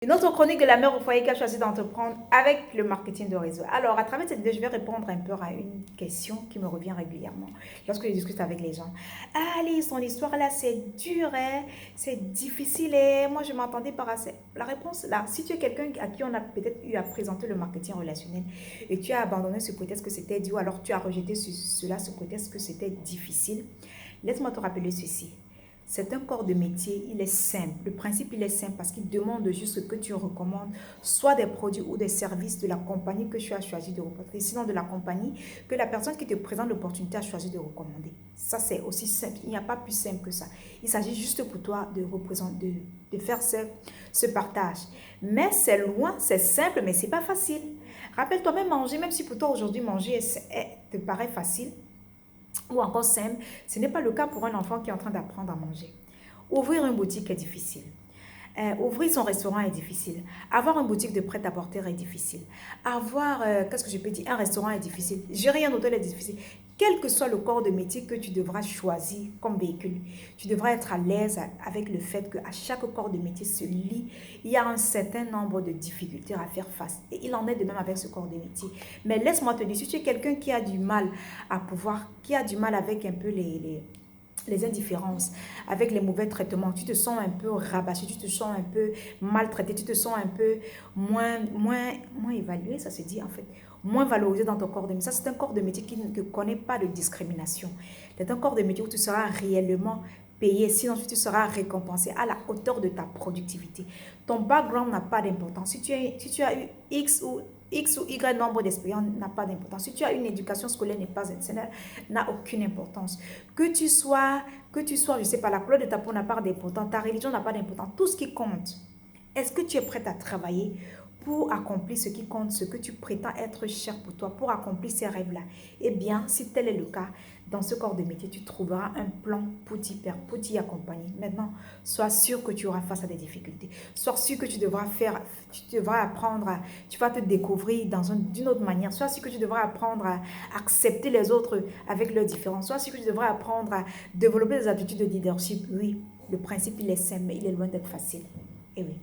Une autre chronique de la mère au foyer qui a choisi d'entreprendre avec le marketing de réseau. Alors, à travers cette vidéo, je vais répondre un peu à une question qui me revient régulièrement lorsque je discute avec les gens. Ah, Alice, ton histoire là, c'est dur, hein? C'est difficile. Et moi, je m'entendais pas assez. La réponse là, si tu es quelqu'un à qui on a peut-être eu à présenter le marketing relationnel et tu as abandonné ce côté, est-ce que c'était dur, alors tu as rejeté cela, ce côté, est-ce que c'était difficile? Laisse-moi te rappeler ceci. C'est un corps de métier, il est simple. Le principe, il est simple parce qu'il demande juste ce que tu recommandes, soit des produits ou des services de la compagnie que tu as choisi de recommander, sinon de la compagnie que la personne qui te présente l'opportunité a choisi de recommander. Ça, c'est aussi simple. Il n'y a pas plus simple que ça. Il s'agit juste pour toi de faire ce partage. Mais c'est loin, c'est simple, mais ce n'est pas facile. Rappelle-toi, même manger, même si pour toi aujourd'hui manger te paraît facile, ou encore simple, ce n'est pas le cas pour un enfant qui est en train d'apprendre à manger. Ouvrir une boutique est difficile. Ouvrir son restaurant est difficile. Avoir une boutique de prêt-à-porter est difficile. Avoir, qu'est-ce que je peux dire, un restaurant est difficile. Gérer un hôtel est difficile. Quel que soit le corps de métier que tu devras choisir comme véhicule, tu devras être à l'aise avec le fait qu'à chaque corps de métier se lie, il y a un certain nombre de difficultés à faire face. Et il en est de même avec ce corps de métier. Mais laisse-moi te dire, si tu es quelqu'un qui a du mal qui a du mal avec un peu les indifférences, avec les mauvais traitements, tu te sens un peu rabâché, tu te sens un peu maltraité, tu te sens un peu moins évalué, ça se dit en fait, moins valorisé dans ton corps de métier. Ça, c'est un corps de métier qui ne connaît pas de discrimination. C'est un corps de métier où tu seras réellement payé, sinon tu seras récompensé à la hauteur de ta productivité. Ton background n'a pas d'importance. Si tu as eu X ou Y nombre d'expériences n'a pas d'importance. Si tu as une éducation scolaire n'a aucune importance. Que tu sois, je ne sais pas, la couleur de ta peau n'a pas d'importance, ta religion n'a pas d'importance. Tout ce qui compte, est-ce que tu es prête à travailler pour accomplir ce qui compte, ce que tu prétends être cher pour toi, pour accomplir ces rêves-là? Eh bien, si tel est le cas, dans ce corps de métier, tu trouveras un plan pour t'y accompagner. Maintenant, sois sûr que tu auras face à des difficultés. Sois sûr que tu devras apprendre, tu vas te découvrir d'une autre manière. Sois sûr que tu devras apprendre à accepter les autres avec leurs différences. Sois sûr que tu devras apprendre à développer des attitudes de leadership. Oui, le principe, il est simple, mais il est loin d'être facile. Et oui.